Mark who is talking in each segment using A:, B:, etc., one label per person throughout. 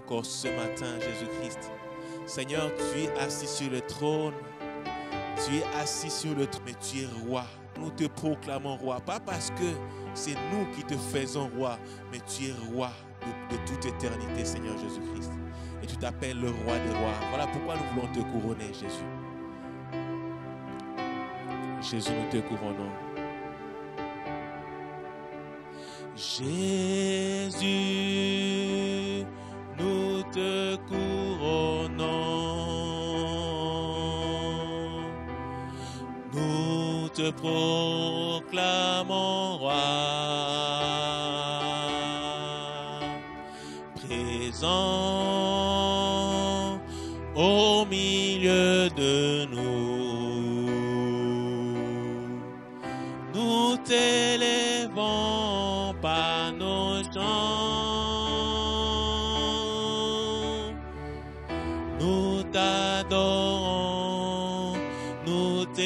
A: encore ce matin, Jésus-Christ. Seigneur, tu es assis sur le trône. Tu es assis sur le trône, mais tu es roi. Nous te proclamons roi, pas parce que c'est nous qui te faisons roi, mais tu es roi de toute éternité, Seigneur Jésus-Christ. Et tu t'appelles le roi des rois. Voilà pourquoi nous voulons te couronner, Jésus. Jésus, nous te couronnons. Jésus, nous te couronnons. Nous te proclamons roi. Présent au milieu de nous, nous t'élèvons par nos chants, nous t'adorons, nous t'exaltons.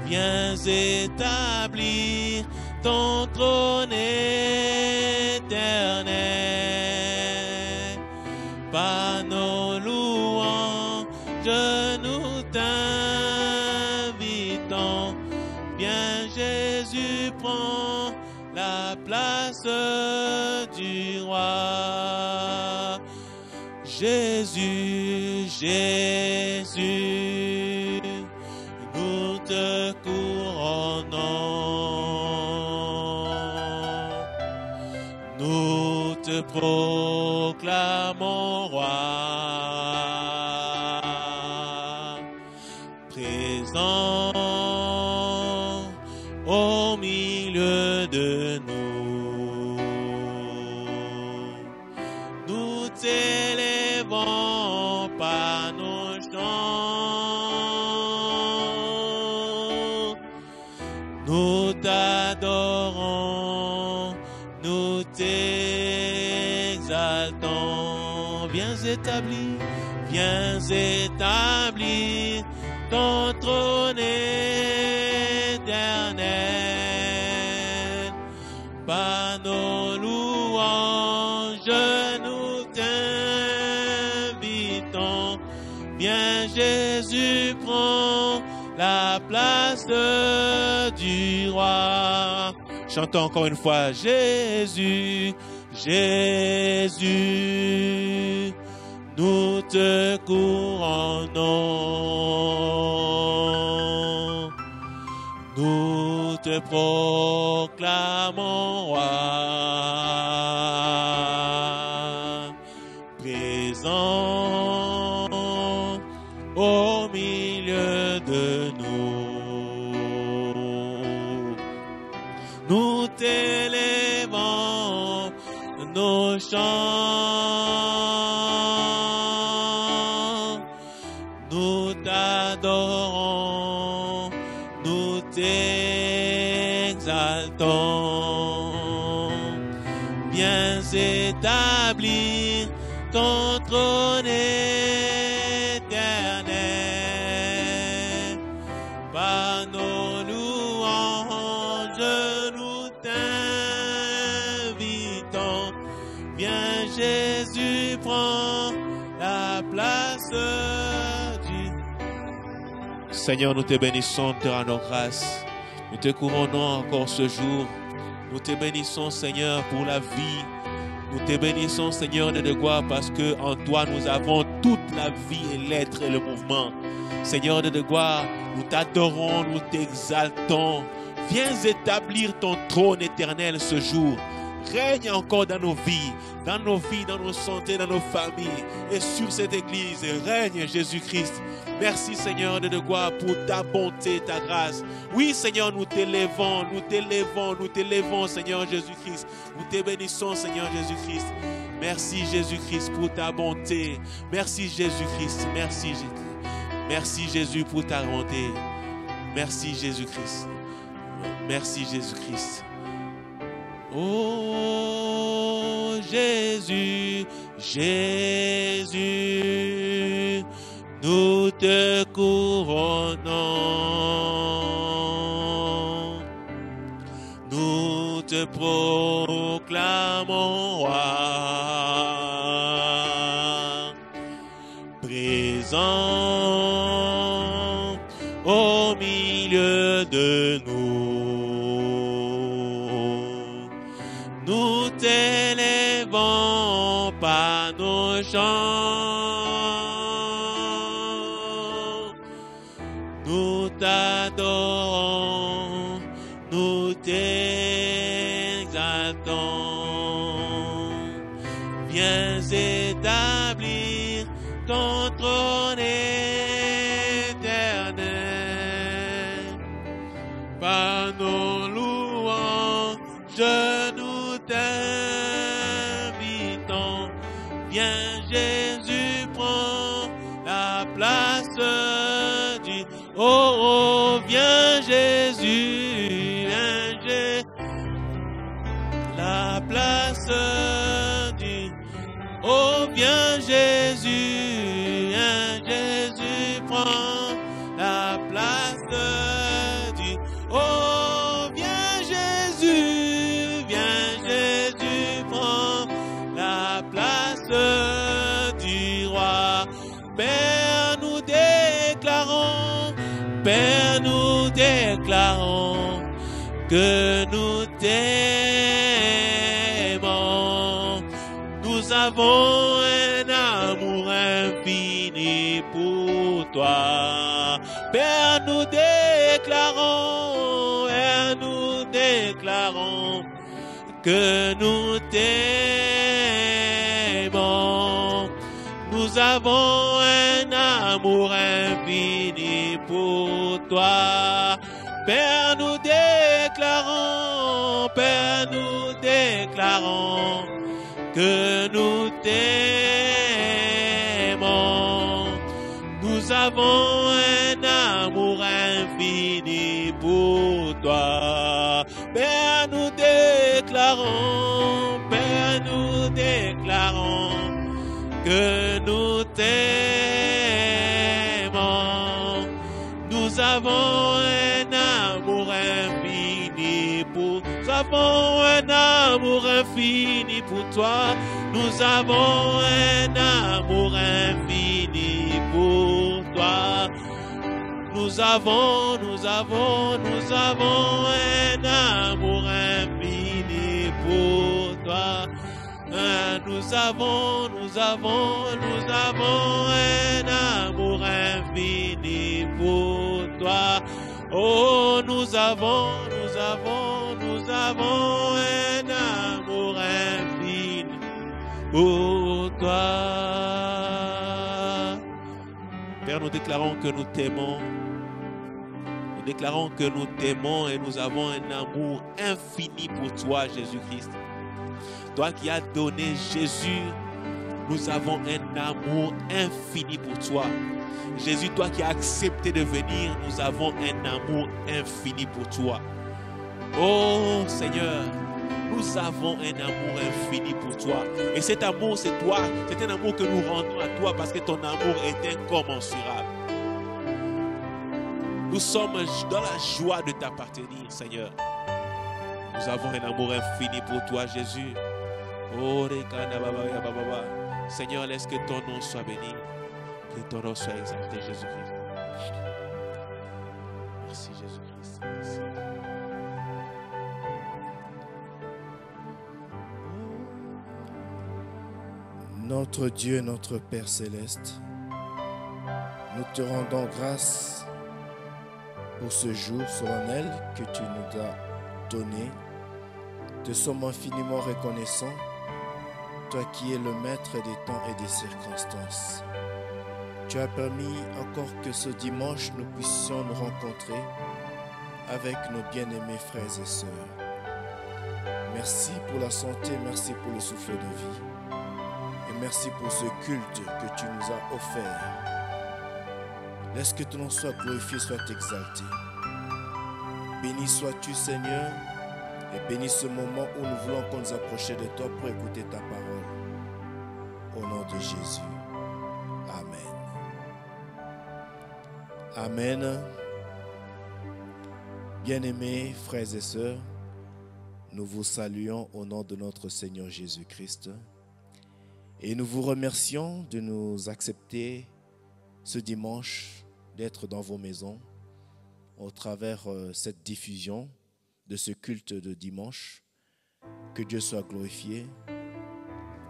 A: Viens établir ton trône éternel, par nos louanges, nous t'invitons. Viens Jésus, prends la place du roi. Jésus, Jésus, nous te couronnons. Nous te proclamons roi, présent au milieu de nous. Nous t'élèvons par nos chants, nous t'adorons, nous t'exaltons. Viens établir ton trône éternel. Par nos louanges, nous t'invitons. Viens Jésus, prends la place du roi. Chantons encore une fois, Jésus, Jésus, nous te couronnons. Nous te proclamons roi, présent au milieu de nous. Nous t'élèvons nos chants, nous t'adorons, nous t'exaltons. Viens établir ton trône éternel. Par nos louanges, nous t'invitons. Viens Jésus, prends la place du... Seigneur, nous te bénissons, te rendons grâce. Nous te couronnons encore ce jour. Nous te bénissons, Seigneur, pour la vie. Nous te bénissons, Seigneur de gloire, parce que en toi nous avons toute la vie et l'être et le mouvement. Seigneur de gloire, nous t'adorons, nous t'exaltons. Viens établir ton trône éternel ce jour. Règne encore dans nos vies, dans nos santé, dans nos familles et sur cette église. Règne Jésus-Christ. Merci Seigneur de gloire pour ta bonté, ta grâce. Oui Seigneur, nous t'élèvons, Seigneur Jésus-Christ. Nous te bénissons Seigneur Jésus-Christ. Merci Jésus-Christ pour ta bonté. Merci Jésus-Christ. Merci Jésus pour ta bonté. Merci Jésus-Christ. Merci Jésus-Christ. Oh Jésus, Jésus, nous te couronnons, nous te proclamons acclamons roi. Présent au milieu de nous, nous t'élèvons par nos chants, nous t'adorons, nous t'exaltons. Viens établir ton trône éternel. Par nos louanges, nous t'invitons. Viens Jésus, prends la place du... Oh, oh, viens Jésus, viens Jésus, la place du... Oh, viens Jésus, prends la place du... Oh, viens Jésus, prends la place du roi. Père, nous déclarons que nous t'aimons. Nous avons un amour infini pour toi. Père, nous déclarons que nous t'aimons. Nous avons un amour infini pour toi. Père, nous déclarons que nous t'aimons. Nous avons un amour infini pour toi. Père, nous déclarons que nous t'aimons. Nous avons un amour infini pour toi. Nous avons un amour infini pour toi. Nous avons un amour infini pour toi. Nous avons un amour infini pour toi. Nous avons un amour infini pour toi. Oh, nous avons un amour infini pour toi. Père, nous déclarons que nous t'aimons. Nous déclarons que nous t'aimons et nous avons un amour infini pour toi, Jésus-Christ. Toi qui as donné Jésus, nous avons un amour infini pour toi. Jésus, toi qui as accepté de venir, nous avons un amour infini pour toi. Oh Seigneur, nous avons un amour infini pour toi. Et cet amour, c'est toi. C'est un amour que nous rendons à toi parce que ton amour est incommensurable. Nous sommes dans la joie de t'appartenir, Seigneur. Nous avons un amour infini pour toi, Jésus. Oh, Seigneur, laisse que ton nom soit béni. Que ton nom soit exalté, Jésus-Christ. Merci, Jésus-Christ. Merci.
B: Notre Dieu, notre Père céleste, nous te rendons grâce pour ce jour solennel que tu nous as donné. Te sommes infiniment reconnaissants, toi qui es le maître des temps et des circonstances. Tu as permis encore que ce dimanche nous puissions nous rencontrer avec nos bien-aimés frères et sœurs. Merci pour la santé, merci pour le souffle de vie. Et merci pour ce culte que tu nous as offert. Laisse que ton nom soit glorifié, soit exalté. Béni sois-tu, Seigneur, et bénis ce moment où nous voulons qu'on nous approche de toi pour écouter ta parole. Au nom de Jésus. Amen. Amen. Bien-aimés frères et sœurs, Nous vous saluons au nom de notre Seigneur Jésus-Christ et nous vous remercions de nous accepter ce dimanche, d'être dans vos maisons au travers cette diffusion de ce culte de dimanche. Que Dieu soit glorifié,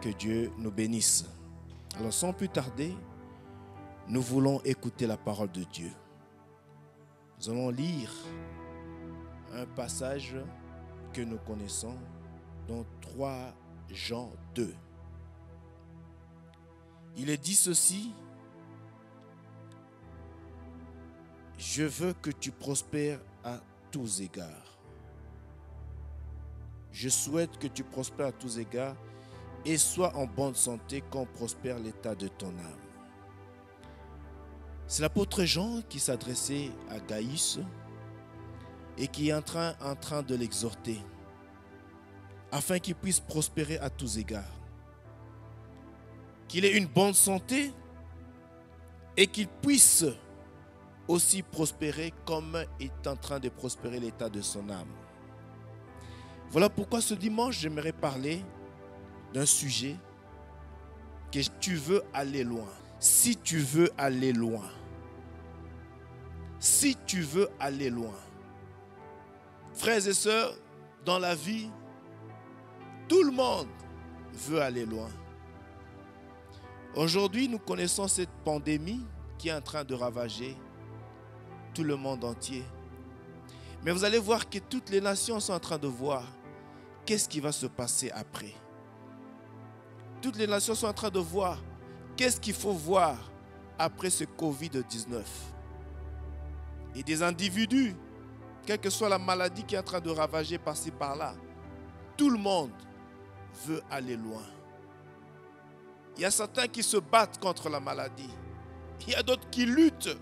B: que Dieu nous bénisse. Alors sans plus tarder, nous voulons écouter la parole de Dieu. Nous allons lire un passage que nous connaissons dans 3 Jean 2. Il est dit ceci: je veux que tu prospères à tous égards. Je souhaite que tu prospères à tous égards et sois en bonne santé comme prospère l'état de ton âme. C'est l'apôtre Jean qui s'adressait à Gaius et qui est en train de l'exhorter afin qu'il puisse prospérer à tous égards. Qu'il ait une bonne santé et qu'il puisse aussi prospérer comme est en train de prospérer l'état de son âme. Voilà pourquoi ce dimanche, j'aimerais parler d'un sujet que tu veux aller loin. Si tu veux aller loin. Si tu veux aller loin. Frères et sœurs, dans la vie, tout le monde veut aller loin. Aujourd'hui, nous connaissons cette pandémie qui est en train de ravager tout le monde entier. Mais vous allez voir que toutes les nations sont en train de voir qu'est-ce qui va se passer après. Toutes les nations sont en train de voir qu'est-ce qu'il faut voir après ce Covid-19. Et des individus, quelle que soit la maladie qui est en train de ravager par-ci par-là, tout le monde veut aller loin. Il y a certains qui se battent contre la maladie. Il y a d'autres qui luttent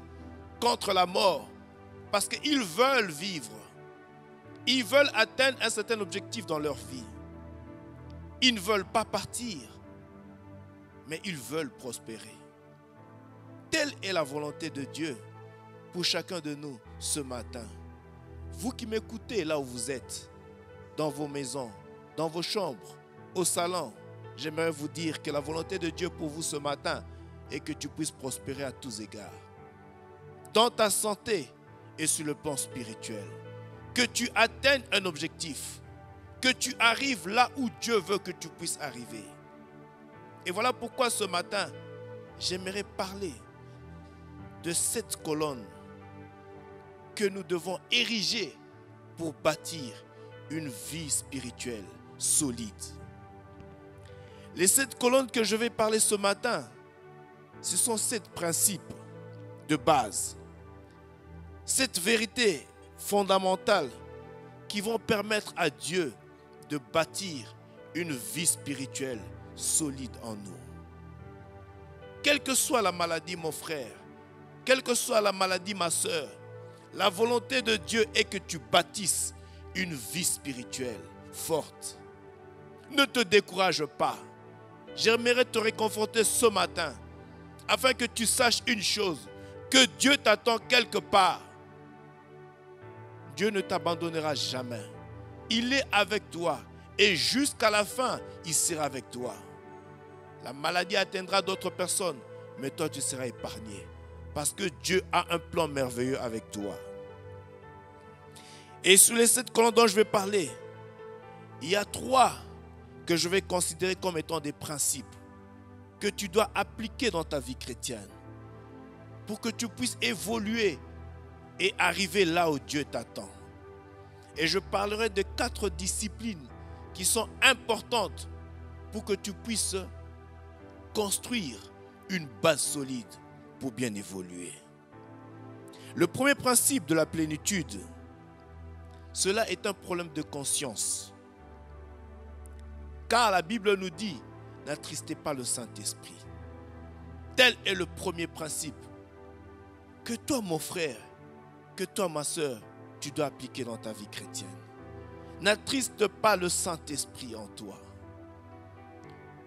B: contre la mort parce qu'ils veulent vivre. Ils veulent atteindre un certain objectif dans leur vie. Ils ne veulent pas partir, mais ils veulent prospérer. Telle est la volonté de Dieu pour chacun de nous ce matin. Vous qui m'écoutez là où vous êtes, dans vos maisons, dans vos chambres, au salon, j'aimerais vous dire que la volonté de Dieu pour vous ce matin est que tu puisses prospérer à tous égards. Dans ta santé et sur le plan spirituel. Que tu atteignes un objectif. Que tu arrives là où Dieu veut que tu puisses arriver. Et voilà pourquoi ce matin, j'aimerais parler de cette colonne que nous devons ériger pour bâtir une vie spirituelle solide. Les 7 colonnes que je vais parler ce matin, ce sont 7 principes de base. 7 vérités fondamentales qui vont permettre à Dieu de bâtir une vie spirituelle solide en nous. Quelle que soit la maladie, mon frère, quelle que soit la maladie, ma soeur, la volonté de Dieu est que tu bâtisses une vie spirituelle forte. Ne te décourage pas. J'aimerais te réconforter ce matin afin que tu saches une chose, que Dieu t'attend quelque part. Dieu ne t'abandonnera jamais. Il est avec toi et jusqu'à la fin, il sera avec toi. La maladie atteindra d'autres personnes, mais toi tu seras épargné parce que Dieu a un plan merveilleux avec toi. Et sur les 7 colonnes dont je vais parler, il y a 3 que je vais considérer comme étant des principes que tu dois appliquer dans ta vie chrétienne pour que tu puisses évoluer et arriver là où Dieu t'attend. Et je parlerai de 4 disciplines qui sont importantes pour que tu puisses construire une base solide pour bien évoluer. Le premier principe de la plénitude, cela est un problème de conscience. Car la Bible nous dit, n'attristez pas le Saint-Esprit. Tel est le premier principe que toi, mon frère, que toi, ma soeur, tu dois appliquer dans ta vie chrétienne. N'attriste pas le Saint-Esprit en toi.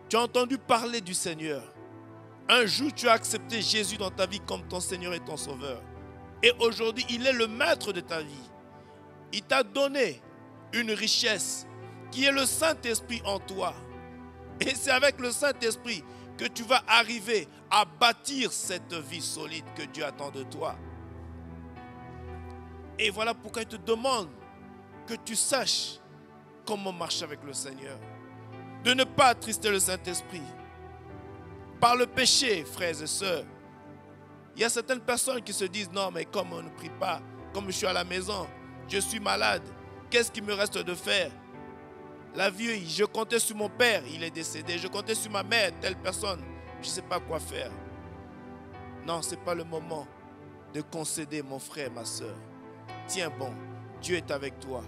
B: Tu as entendu parler du Seigneur. Un jour, tu as accepté Jésus dans ta vie comme ton Seigneur et ton Sauveur. Et aujourd'hui, il est le maître de ta vie. Il t'a donné une richesse qu'il y ait le Saint-Esprit en toi. Et c'est avec le Saint-Esprit que tu vas arriver à bâtir cette vie solide que Dieu attend de toi. Et voilà pourquoi il te demande que tu saches comment marcher avec le Seigneur. De ne pas attrister le Saint-Esprit. Par le péché, frères et sœurs, il y a certaines personnes qui se disent, non mais comme on ne prie pas, comme je suis à la maison, je suis malade, qu'est-ce qu'il me reste de faire? La vie, je comptais sur mon père, il est décédé, je comptais sur ma mère, telle personne, je ne sais pas quoi faire. Non, ce n'est pas le moment de concéder, mon frère, ma soeur. Tiens bon, Dieu est avec toi.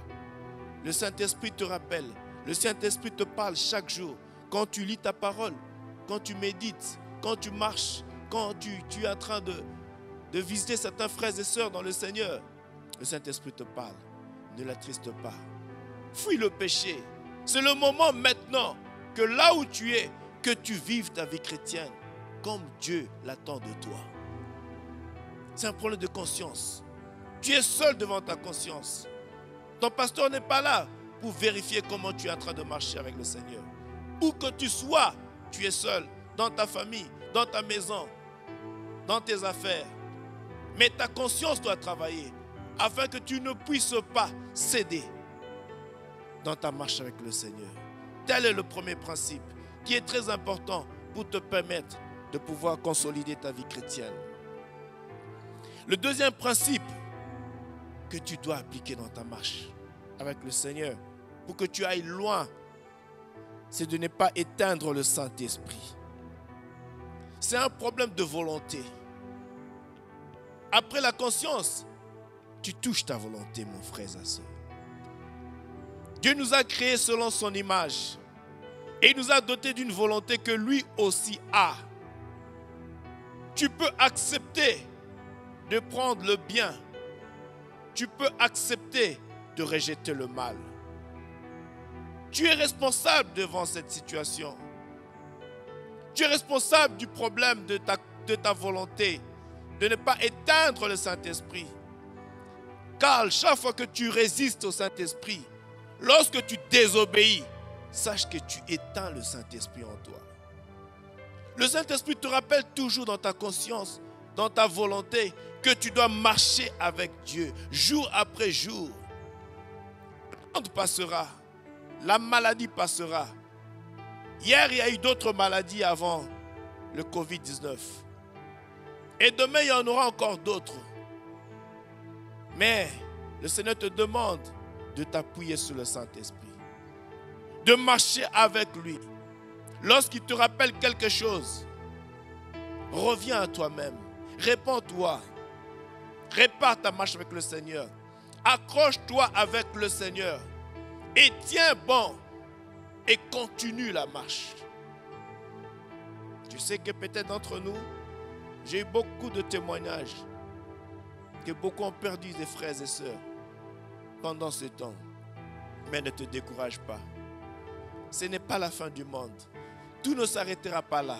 B: Le Saint-Esprit te rappelle, le Saint-Esprit te parle chaque jour. Quand tu lis ta parole, quand tu médites, quand tu marches, quand tu es en train de visiter certains frères et sœurs dans le Seigneur, le Saint-Esprit te parle. Ne l'attriste pas. Fuis le péché. C'est le moment maintenant que là où tu es, que tu vives ta vie chrétienne comme Dieu l'attend de toi. C'est un problème de conscience. Tu es seul devant ta conscience. Ton pasteur n'est pas là pour vérifier comment tu es en train de marcher avec le Seigneur. Où que tu sois, tu es seul, dans ta famille, dans ta maison, dans tes affaires. Mais ta conscience doit travailler afin que tu ne puisses pas céder dans ta marche avec le Seigneur. Tel est le premier principe qui est très important pour te permettre de pouvoir consolider ta vie chrétienne. Le deuxième principe que tu dois appliquer dans ta marche avec le Seigneur pour que tu ailles loin, c'est de ne pas éteindre le Saint-Esprit. C'est un problème de volonté. Après la conscience, tu touches ta volonté, mon frère et soeur. Dieu nous a créés selon son image et il nous a dotés d'une volonté que lui aussi a. Tu peux accepter de prendre le bien. Tu peux accepter de rejeter le mal. Tu es responsable devant cette situation. Tu es responsable du problème de ta volonté, de ne pas éteindre le Saint-Esprit. Car chaque fois que tu résistes au Saint-Esprit, lorsque tu désobéis, sache que tu éteins le Saint-Esprit en toi. Le Saint-Esprit te rappelle toujours dans ta conscience, dans ta volonté, que tu dois marcher avec Dieu, jour après jour. Le monde passera, la maladie passera. Hier, il y a eu d'autres maladies avant le Covid-19. Et demain, il y en aura encore d'autres. Mais le Seigneur te demande de t'appuyer sur le Saint-Esprit, de marcher avec lui. Lorsqu'il te rappelle quelque chose, reviens à toi-même, répands-toi, répare ta marche avec le Seigneur, accroche-toi avec le Seigneur et tiens bon et continue la marche. Je sais que peut-être d'entre nous, j'ai eu beaucoup de témoignages que beaucoup ont perdu des frères et sœurs pendant ce temps. Mais ne te décourage pas. Ce n'est pas la fin du monde. Tout ne s'arrêtera pas là.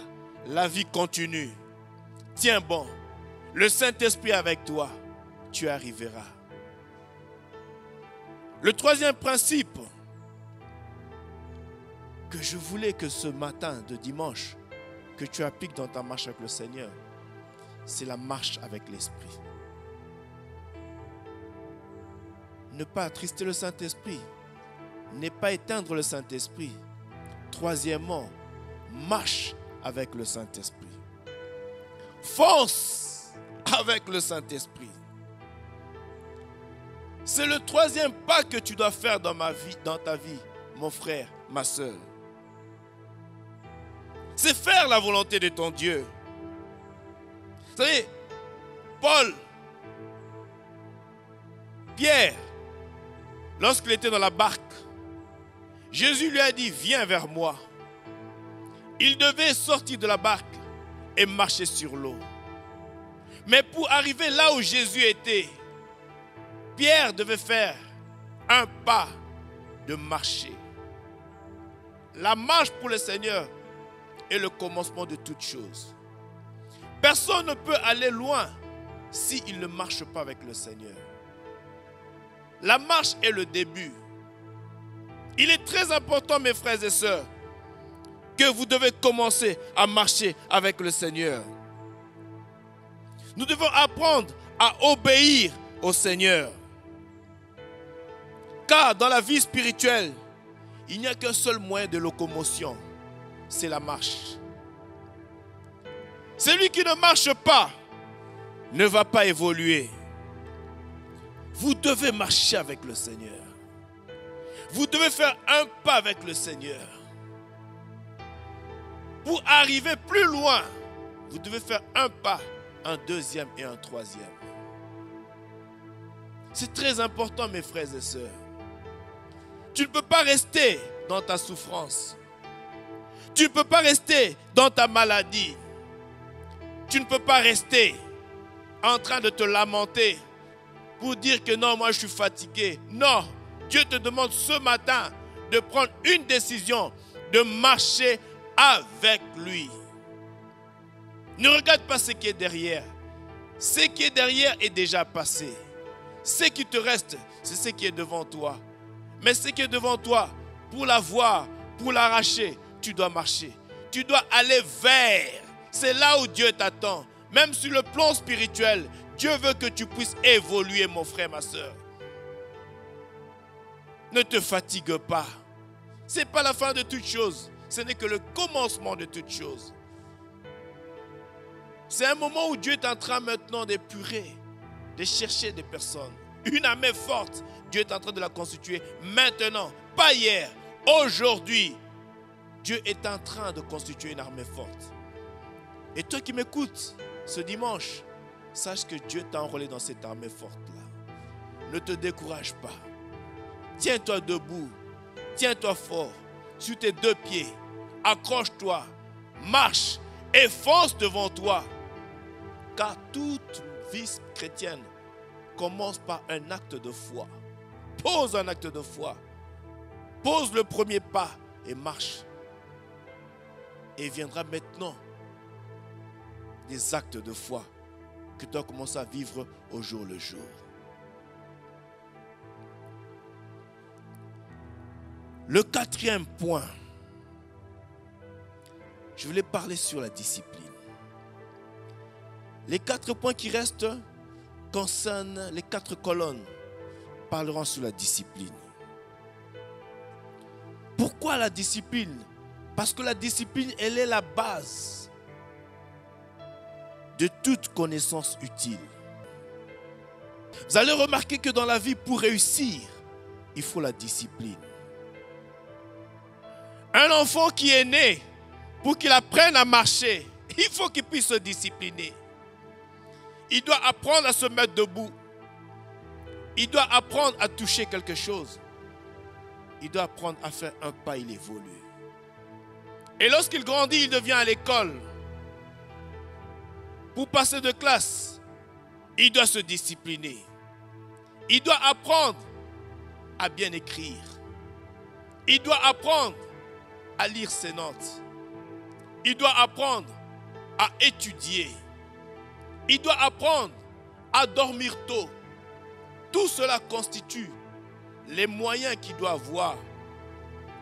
B: La vie continue. Tiens bon. Le Saint-Esprit avec toi. Tu arriveras. Le troisième principe que je voulais que ce matin de dimanche, que tu appliques dans ta marche avec le Seigneur, c'est la marche avec l'Esprit. Ne pas attrister le Saint-Esprit, ne pas éteindre le Saint-Esprit. Troisièmement, marche avec le Saint-Esprit. Fonce avec le Saint-Esprit. C'est le troisième pas que tu dois faire dans ta vie, mon frère, ma soeur. C'est faire la volonté de ton Dieu. Vous savez, Paul, Pierre, lorsqu'il était dans la barque, Jésus lui a dit, viens vers moi. Il devait sortir de la barque et marcher sur l'eau. Mais pour arriver là où Jésus était, Pierre devait faire un pas de marcher. La marche pour le Seigneur est le commencement de toutes choses. Personne ne peut aller loin s'il ne marche pas avec le Seigneur. La marche est le début. Il est très important, mes frères et sœurs, que vous devez commencer à marcher avec le Seigneur. Nous devons apprendre à obéir au Seigneur. Car dans la vie spirituelle, il n'y a qu'un seul moyen de locomotion, c'est la marche. Celui qui ne marche pas ne va pas évoluer. Vous devez marcher avec le Seigneur. Vous devez faire un pas avec le Seigneur. Pour arriver plus loin, vous devez faire un pas, un deuxième et un troisième. C'est très important, mes frères et sœurs. Tu ne peux pas rester dans ta souffrance. Tu ne peux pas rester dans ta maladie. Tu ne peux pas rester en train de te lamenter pour dire que non, moi je suis fatigué. Non, Dieu te demande ce matin de prendre une décision, de marcher avec lui. Ne regarde pas ce qui est derrière. Ce qui est derrière est déjà passé. Ce qui te reste, c'est ce qui est devant toi. Mais ce qui est devant toi, pour l'avoir, pour l'arracher, tu dois marcher. Tu dois aller vers. C'est là où Dieu t'attend. Même sur le plan spirituel, Dieu veut que tu puisses évoluer, mon frère, ma soeur. Ne te fatigue pas. Ce n'est pas la fin de toute chose. Ce n'est que le commencement de toute chose. C'est un moment où Dieu est en train maintenant d'épurer, de chercher des personnes. Une armée forte, Dieu est en train de la constituer maintenant, pas hier, aujourd'hui. Dieu est en train de constituer une armée forte. Et toi qui m'écoutes ce dimanche, sache que Dieu t'a enrôlé dans cette armée forte-là. Ne te décourage pas. Tiens-toi debout, tiens-toi fort, sur tes deux pieds. Accroche-toi, marche et fonce devant toi. Car toute vie chrétienne commence par un acte de foi. Pose un acte de foi. Pose le premier pas et marche. Et viendra maintenant des actes de foi que tu dois commencer à vivre au jour le jour. Le quatrième point, je voulais parler sur la discipline. Les 4 points qui restent concernent les 4 colonnes, parleront sur la discipline. Pourquoi la discipline? Parce que la discipline, elle est la base de toute connaissance utile. Vous allez remarquer que dans la vie, pour réussir, il faut la discipline. Un enfant qui est né, pour qu'il apprenne à marcher, il faut qu'il puisse se discipliner. Il doit apprendre à se mettre debout. Il doit apprendre à toucher quelque chose. Il doit apprendre à faire un pas, il évolue. Et lorsqu'il grandit, il devient à l'école. Pour passer de classe, il doit se discipliner. Il doit apprendre à bien écrire. Il doit apprendre à lire ses notes. Il doit apprendre à étudier. Il doit apprendre à dormir tôt. Tout cela constitue les moyens qu'il doit avoir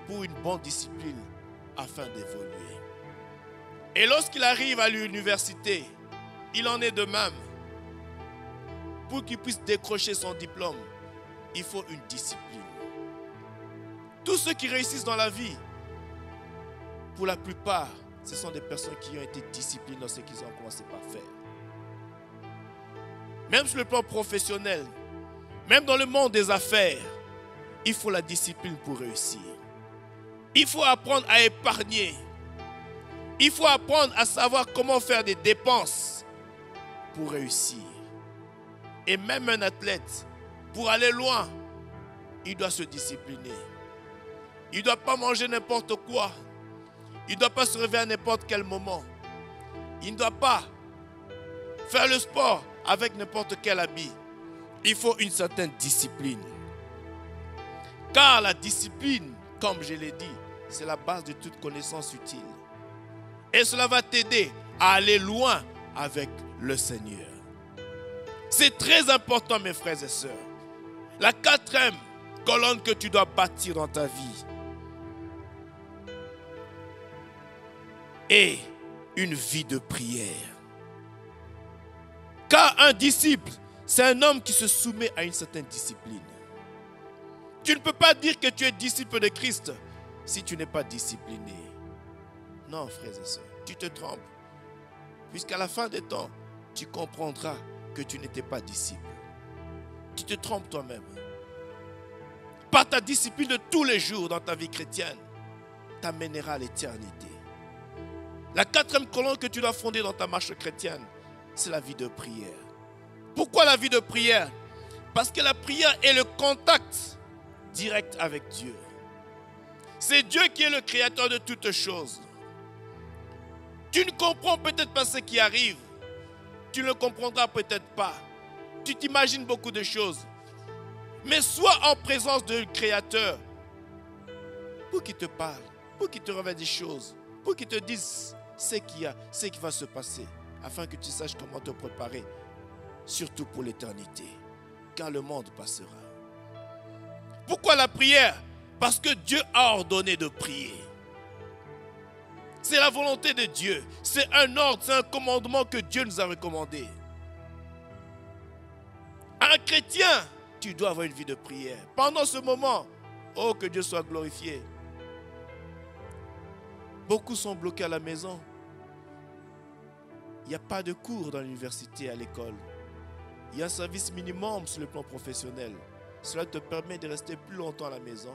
B: pour une bonne discipline afin d'évoluer. Et lorsqu'il arrive à l'université, il en est de même. Pour qu'il puisse décrocher son diplôme, il faut une discipline. Tous ceux qui réussissent dans la vie, pour la plupart, ce sont des personnes qui ont été disciplinées dans ce qu'ils ont commencé par faire. Même sur le plan professionnel, même dans le monde des affaires, il faut la discipline pour réussir. Il faut apprendre à épargner. Il faut apprendre à savoir comment faire des dépenses pour réussir. Et même un athlète, pour aller loin, il doit se discipliner. Il ne doit pas manger n'importe quoi. Il ne doit pas se réveiller à n'importe quel moment. Il ne doit pas faire le sport avec n'importe quel habit. Il faut une certaine discipline. Car la discipline, comme je l'ai dit, c'est la base de toute connaissance utile. Et cela va t'aider à aller loin avec le Seigneur. C'est très important, mes frères et sœurs. La 4e colonne que tu dois bâtir dans ta vie. Et une vie de prière. Car un disciple, c'est un homme qui se soumet à une certaine discipline. Tu ne peux pas dire que tu es disciple de Christ si tu n'es pas discipliné. Non, frères et sœurs, tu te trompes. Puisqu'à la fin des temps, tu comprendras que tu n'étais pas disciple. Tu te trompes toi-même. Par ta discipline de tous les jours dans ta vie chrétienne, t'amènera à l'éternité. La quatrième colonne que tu dois fonder dans ta marche chrétienne, c'est la vie de prière. Pourquoi la vie de prière? Parce que la prière est le contact direct avec Dieu. C'est Dieu qui est le créateur de toutes choses. Tu ne comprends peut-être pas ce qui arrive. Tu ne le comprendras peut-être pas. Tu t'imagines beaucoup de choses. Mais sois en présence du Créateur pour qu'il te parle, pour qu'il te révèle des choses, pour qu'il te dise ce qui va se passer, afin que tu saches comment te préparer, surtout pour l'éternité, car le monde passera. Pourquoi la prière? Parce que Dieu a ordonné de prier. C'est la volonté de Dieu. C'est un ordre, c'est un commandement que Dieu nous a recommandé. Un chrétien, tu dois avoir une vie de prière. Pendant ce moment, oh, que Dieu soit glorifié. Beaucoup sont bloqués à la maison. Il n'y a pas de cours dans l'université, à l'école. Il y a un service minimum sur le plan professionnel. Cela te permet de rester plus longtemps à la maison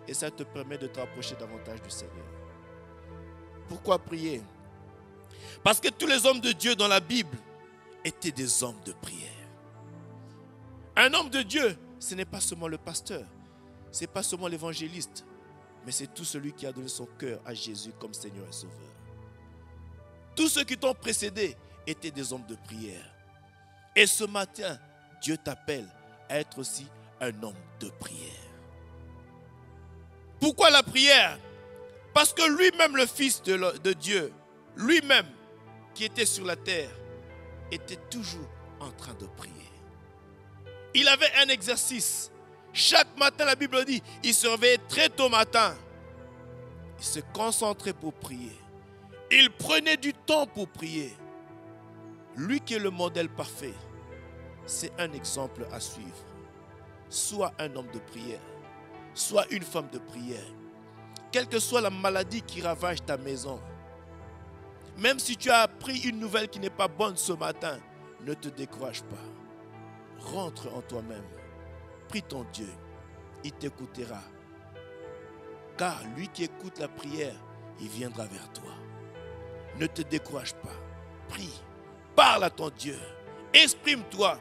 B: et ça te permet de te rapprocher davantage du Seigneur. Pourquoi prier? Parce que tous les hommes de Dieu dans la Bible étaient des hommes de prière. Un homme de Dieu, ce n'est pas seulement le pasteur, ce n'est pas seulement l'évangéliste, mais c'est tout celui qui a donné son cœur à Jésus comme Seigneur et Sauveur. Tous ceux qui t'ont précédé étaient des hommes de prière. Et ce matin, Dieu t'appelle à être aussi un homme de prière. Pourquoi la prière? Parce que lui-même, le Fils de Dieu, lui-même qui était sur la terre, était toujours en train de prier. Il avait un exercice. Chaque matin, la Bible dit, il se réveillait très tôt matin. Il se concentrait pour prier. Il prenait du temps pour prier. Lui qui est le modèle parfait, c'est un exemple à suivre. Sois un homme de prière. Sois une femme de prière. Quelle que soit la maladie qui ravage ta maison, même si tu as appris une nouvelle qui n'est pas bonne ce matin, ne te décourage pas. Rentre en toi-même. Prie ton Dieu. Il t'écoutera. Car lui qui écoute la prière, il viendra vers toi. Ne te décourage pas. Prie. Parle à ton Dieu. Exprime-toi.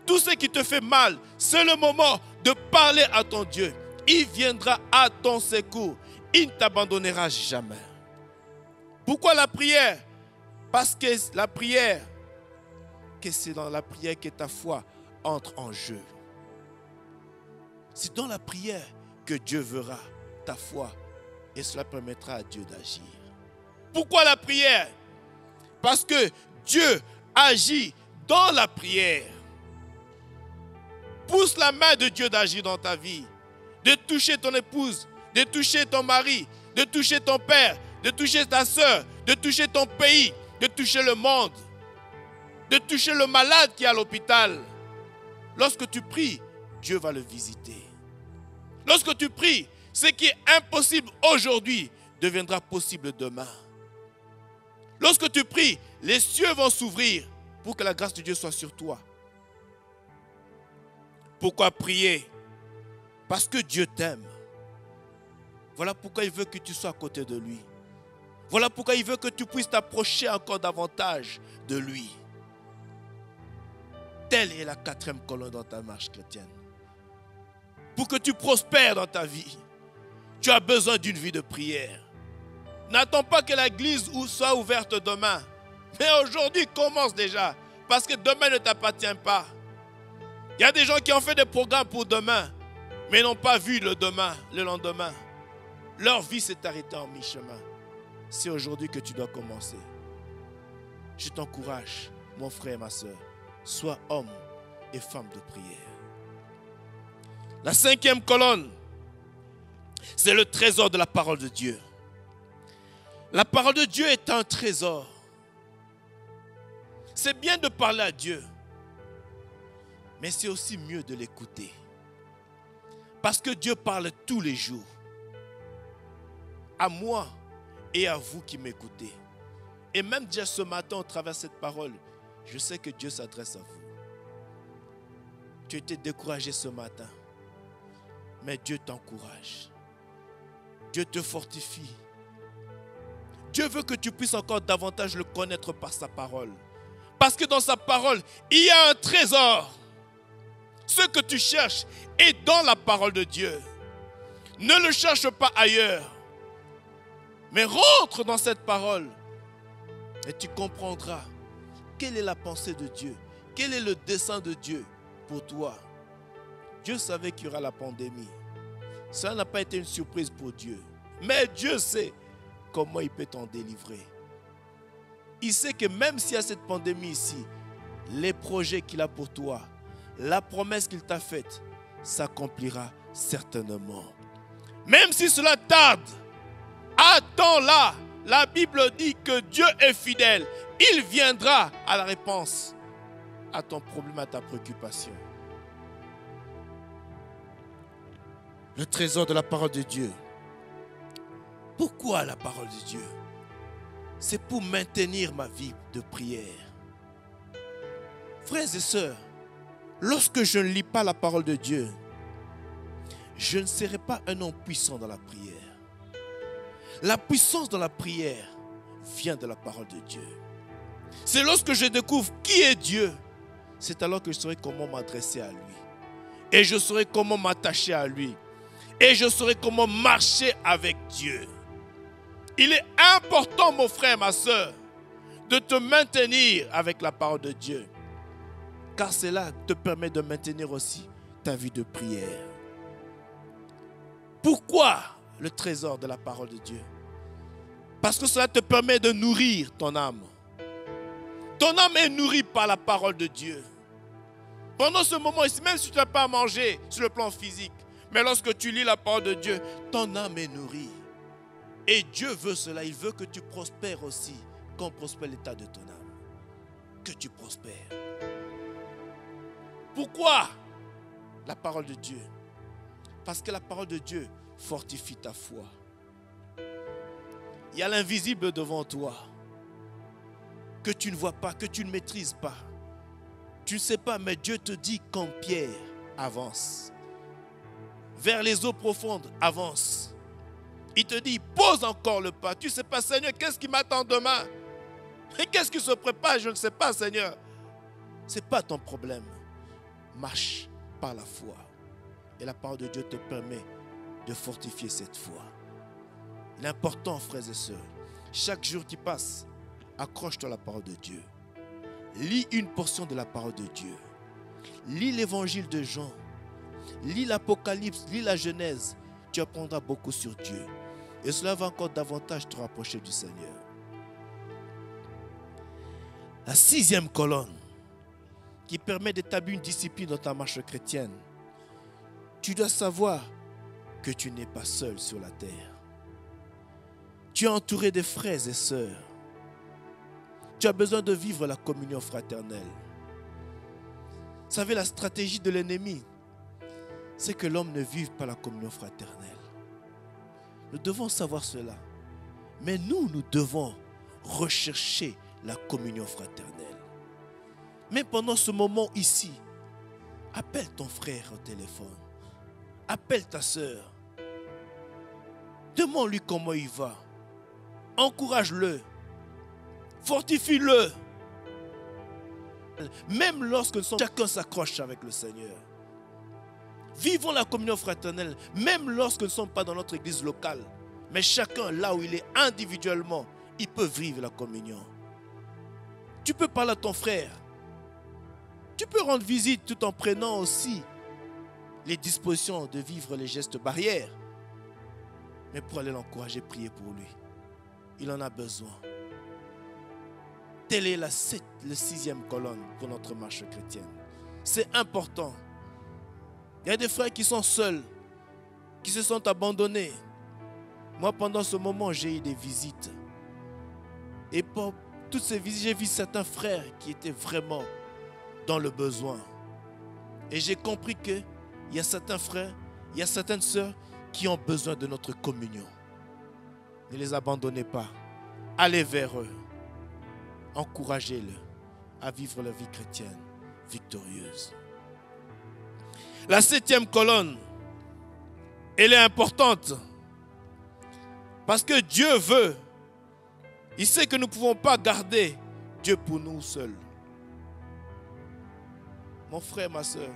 B: Tout ce qui te fait mal, c'est le moment de parler à ton Dieu. Il viendra à ton secours. Il ne t'abandonnera jamais. Pourquoi la prière? Parce que la prière, que c'est dans la prière que ta foi entre en jeu. C'est dans la prière que Dieu verra ta foi et cela permettra à Dieu d'agir. Pourquoi la prière? Parce que Dieu agit dans la prière. Pousse la main de Dieu d'agir dans ta vie, de toucher ton épouse, de toucher ton mari, de toucher ton père, de toucher ta soeur, de toucher ton pays, de toucher le monde, de toucher le malade qui est à l'hôpital. Lorsque tu pries, Dieu va le visiter. Lorsque tu pries, ce qui est impossible aujourd'hui deviendra possible demain. Lorsque tu pries, les cieux vont s'ouvrir pour que la grâce de Dieu soit sur toi. Pourquoi prier? Parce que Dieu t'aime. Voilà pourquoi il veut que tu sois à côté de lui. Voilà pourquoi il veut que tu puisses t'approcher encore davantage de lui. Telle est la quatrième colonne dans ta marche chrétienne. Pour que tu prospères dans ta vie, tu as besoin d'une vie de prière. N'attends pas que l'église soit ouverte demain. Mais aujourd'hui, commence déjà. Parce que demain ne t'appartient pas. Il y a des gens qui ont fait des programmes pour demain, mais n'ont pas vu le lendemain. Leur vie s'est arrêtée en mi-chemin. C'est aujourd'hui que tu dois commencer. Je t'encourage, mon frère et ma soeur, sois homme et femme de prière. La 5e colonne, c'est le trésor de la parole de Dieu. La parole de Dieu est un trésor. C'est bien de parler à Dieu, mais c'est aussi mieux de l'écouter. Parce que Dieu parle tous les jours. À moi et à vous qui m'écoutez. Et même déjà ce matin, au travers de cette parole, je sais que Dieu s'adresse à vous. Tu étais découragé ce matin, mais Dieu t'encourage. Dieu te fortifie. Dieu veut que tu puisses encore davantage le connaître par sa parole. Parce que dans sa parole, il y a un trésor. Ce que tu cherches est dans la parole de Dieu. Ne le cherche pas ailleurs. Mais rentre dans cette parole et tu comprendras quelle est la pensée de Dieu. Quel est le dessein de Dieu pour toi. Dieu savait qu'il y aura la pandémie. Ça n'a pas été une surprise pour Dieu. Mais Dieu sait comment il peut t'en délivrer. Il sait que même s'il y a cette pandémie ici, les projets qu'il a pour toi, la promesse qu'il t'a faite, s'accomplira certainement. Même si cela tarde, attends-la. La Bible dit que Dieu est fidèle. Il viendra à la réponse à ton problème, à ta préoccupation. Le trésor de la parole de Dieu. Pourquoi la parole de Dieu? C'est pour maintenir ma vie de prière. Frères et sœurs, lorsque je ne lis pas la parole de Dieu, je ne serai pas un homme puissant dans la prière. La puissance dans la prière vient de la parole de Dieu. C'est lorsque je découvre qui est Dieu, c'est alors que je saurai comment m'adresser à lui. Et je saurai comment m'attacher à lui. Et je saurai comment marcher avec Dieu. Il est important, mon frère, ma soeur, de te maintenir avec la parole de Dieu. Car cela te permet de maintenir aussi ta vie de prière. Pourquoi le trésor de la parole de Dieu? Parce que cela te permet de nourrir ton âme. Ton âme est nourrie par la parole de Dieu. Pendant ce moment ici, même si tu n'as pas à manger sur le plan physique, mais lorsque tu lis la parole de Dieu, ton âme est nourrie. Et Dieu veut cela. Il veut que tu prospères aussi, qu'on prospère l'état de ton âme. Que tu prospères. Pourquoi la parole de Dieu? Parce que la parole de Dieu fortifie ta foi. Il y a l'invisible devant toi que tu ne vois pas, que tu ne maîtrises pas. Tu ne sais pas, mais Dieu te dit comme Pierre, avance. Vers les eaux profondes, avance. Il te dit, pose encore le pas. Tu ne sais pas, Seigneur, qu'est-ce qui m'attend demain? Et qu'est-ce qui se prépare? Je ne sais pas, Seigneur. Ce n'est pas ton problème. Marche par la foi. Et la parole de Dieu te permet de fortifier cette foi. Il est important, frères et sœurs, chaque jour qui passe, accroche-toi à la parole de Dieu. Lis une portion de la parole de Dieu. Lis l'évangile de Jean. Lis l'Apocalypse, lis la Genèse. Tu apprendras beaucoup sur Dieu. Et cela va encore davantage te rapprocher du Seigneur. La 6e colonne qui permet d'établir une discipline dans ta marche chrétienne. Tu dois savoir que tu n'es pas seul sur la terre. Tu es entouré de frères et sœurs. Tu as besoin de vivre la communion fraternelle. Vous savez, la stratégie de l'ennemi, c'est que l'homme ne vive pas la communion fraternelle. Nous devons savoir cela. Mais nous devons rechercher la communion fraternelle. Mais pendant ce moment ici, appelle ton frère au téléphone. Appelle ta sœur. Demande-lui comment il va. Encourage-le. Fortifie-le. Même lorsque chacun s'accroche avec le Seigneur. Vivons la communion fraternelle, même lorsque nous ne sommes pas dans notre église locale. Mais chacun, là où il est individuellement, il peut vivre la communion. Tu peux parler à ton frère. Tu peux rendre visite tout en prenant aussi les dispositions de vivre les gestes barrières. Mais pour aller l'encourager, prier pour lui. Il en a besoin. Telle est la 6e colonne pour notre marche chrétienne. C'est important. Il y a des frères qui sont seuls, qui se sont abandonnés. Moi, pendant ce moment, j'ai eu des visites. Et pour toutes ces visites, j'ai vu certains frères qui étaient vraiment dans le besoin. Et j'ai compris qu'il y a certains frères, il y a certaines sœurs qui ont besoin de notre communion. Ne les abandonnez pas. Allez vers eux. Encouragez-les à vivre la vie chrétienne victorieuse. La 7e colonne, elle est importante. Parce que Dieu veut. Il sait que nous ne pouvons pas garder Dieu pour nous seuls. Mon frère, ma soeur,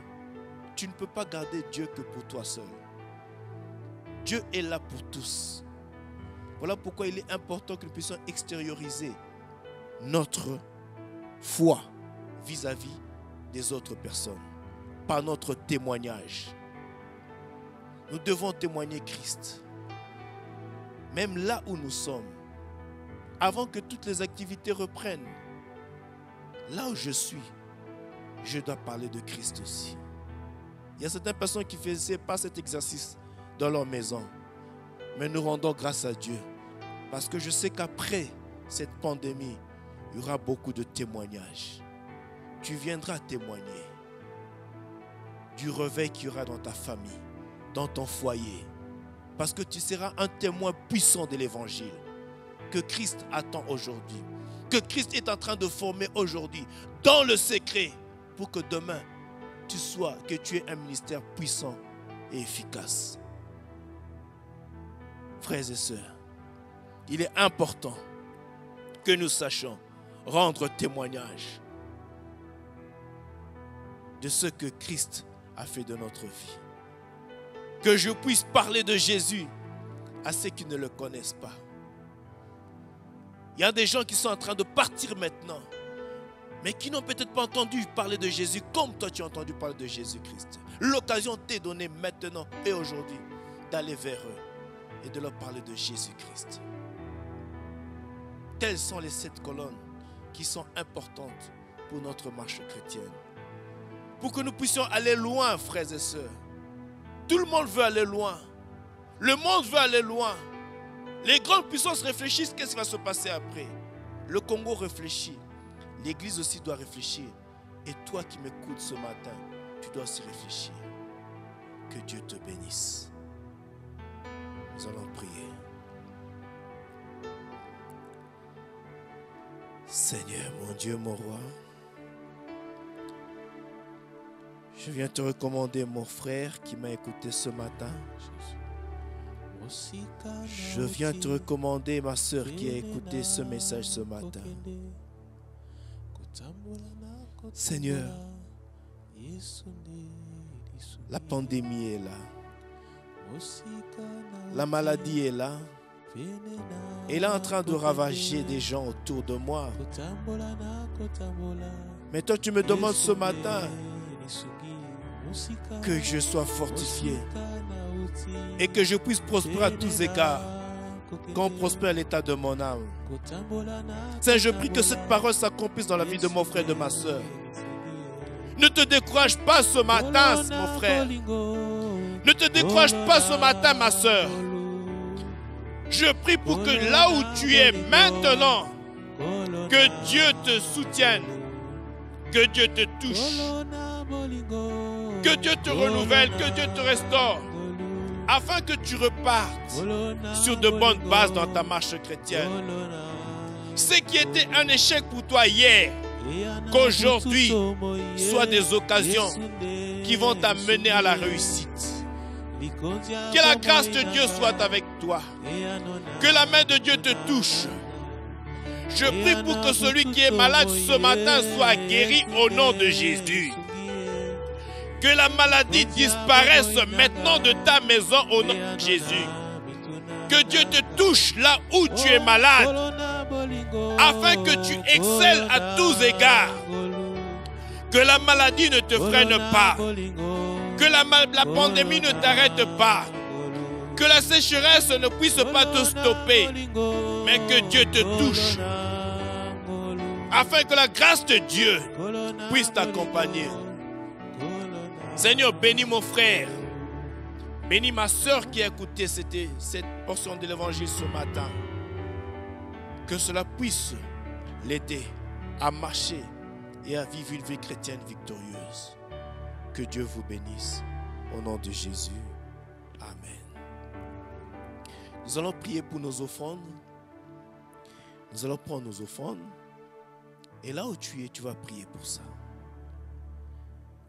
B: tu ne peux pas garder Dieu que pour toi seul. Dieu est là pour tous. Voilà pourquoi il est important que nous puissions extérioriser notre foi vis-à-vis des autres personnes, par notre témoignage. Nous devons témoigner Christ. Même là où nous sommes, avant que toutes les activités reprennent, là où je suis, je dois parler de Christ aussi. Il y a certaines personnes qui ne faisaient pas cet exercice dans leur maison. Mais nous rendons grâce à Dieu. Parce que je sais qu'après cette pandémie, il y aura beaucoup de témoignages. Tu viendras témoigner du réveil qu'il y aura dans ta famille, dans ton foyer. Parce que tu seras un témoin puissant de l'évangile que Christ attend aujourd'hui. Que Christ est en train de former aujourd'hui dans le secret pour que demain, que tu aies un ministère puissant et efficace. Frères et sœurs, il est important que nous sachions rendre témoignage de ce que Christ a fait de notre vie. Que je puisse parler de Jésus à ceux qui ne le connaissent pas. Il y a des gens qui sont en train de partir maintenant, mais qui n'ont peut-être pas entendu parler de Jésus comme toi tu as entendu parler de Jésus-Christ. L'occasion t'est donnée maintenant et aujourd'hui d'aller vers eux et de leur parler de Jésus-Christ. Telles sont les 7 colonnes qui sont importantes pour notre marche chrétienne. Pour que nous puissions aller loin, frères et sœurs. Tout le monde veut aller loin. Le monde veut aller loin. Les grandes puissances réfléchissent, qu'est-ce qui va se passer après? Le Congo réfléchit. L'Église aussi doit réfléchir. Et toi qui m'écoutes ce matin, tu dois aussi réfléchir. Que Dieu te bénisse. Nous allons prier. Seigneur, mon Dieu, mon roi, je viens te recommander mon frère qui m'a écouté ce matin. Je viens te recommander ma soeur qui a écouté ce message ce matin. Seigneur, la pandémie est là. La maladie est là. Elle est en train de ravager des gens autour de moi. Mais toi, tu me demandes ce matin que je sois fortifié et que je puisse prospérer à tous égards, qu'on prospère l'état de mon âme. Seigneur, je prie que cette parole s'accomplisse dans la vie de mon frère et de ma soeur. Ne te décourage pas ce matin, mon frère. Ne te décourage pas ce matin, ma soeur. Je prie pour que là où tu es maintenant, que Dieu te soutienne, que Dieu te touche, que Dieu te renouvelle, que Dieu te restaure, afin que tu repartes sur de bonnes bases dans ta marche chrétienne. Ce qui était un échec pour toi hier, qu'aujourd'hui soit des occasions qui vont t'amener à la réussite. Que la grâce de Dieu soit avec toi. Que la main de Dieu te touche. Je prie pour que celui qui est malade ce matin soit guéri au nom de Jésus. Que la maladie disparaisse maintenant de ta maison au nom de Jésus. Que Dieu te touche là où tu es malade, afin que tu excelles à tous égards. Que la maladie ne te freine pas. Que la pandémie ne t'arrête pas. Que la sécheresse ne puisse pas te stopper. Mais que Dieu te touche. Afin que la grâce de Dieu puisse t'accompagner. Seigneur, bénis mon frère. Bénis ma soeur qui a écouté cette portion de l'évangile ce matin. Que cela puisse l'aider à marcher et à vivre une vie chrétienne victorieuse. Que Dieu vous bénisse. Au nom de Jésus. Amen. Nous allons prier pour nos offrandes. Nous allons prendre nos offrandes. Et là où tu es, tu vas prier pour ça.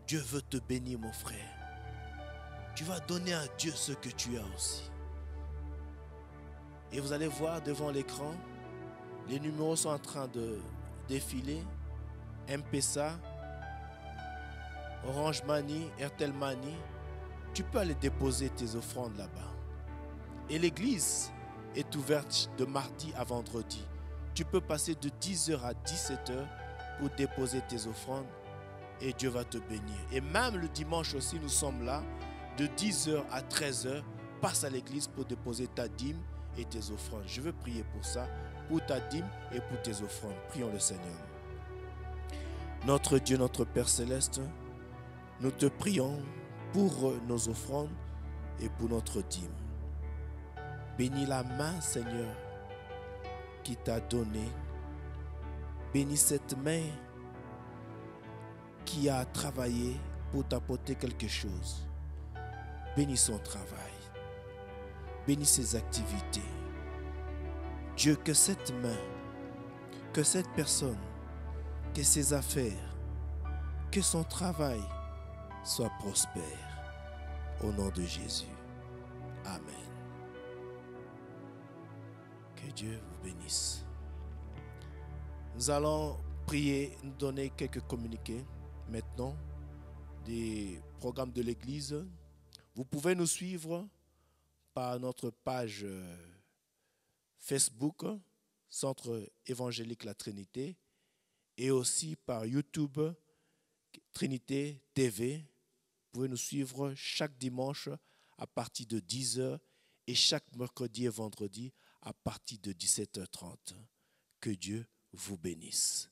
B: Dieu veut te bénir, mon frère. Tu vas donner à Dieu ce que tu as aussi. Et vous allez voir devant l'écran, les numéros sont en train de défiler. M-Pesa, Orange Money, Airtel Money. Tu peux aller déposer tes offrandes là-bas. Et l'église est ouverte de mardi à vendredi. Tu peux passer de 10h à 17h pour déposer tes offrandes et Dieu va te bénir. Et même le dimanche aussi, nous sommes là de 10h à 13h. Passe à l'église pour déposer ta dîme et tes offrandes. Je veux prier pour ça, pour ta dîme et pour tes offrandes. Prions le Seigneur. Notre Dieu, notre Père Céleste, nous te prions pour nos offrandes et pour notre dîme. Bénis la main, Seigneur, qui t'a donné. Bénis cette main qui a travaillé pour t'apporter quelque chose. Bénis son travail. Bénis ses activités. Dieu, que cette main, que cette personne, que ses affaires, que son travail soit prospère. Au nom de Jésus. Amen. Que Dieu vous bénisse. Nous allons prier, nous donner quelques communiqués maintenant des programmes de l'Église. Vous pouvez nous suivre par notre page Facebook, Centre évangélique La Trinité, et aussi par YouTube, Trinité TV. Vous pouvez nous suivre chaque dimanche à partir de 10h et chaque mercredi et vendredi à partir de 17h30. Que Dieu vous bénisse.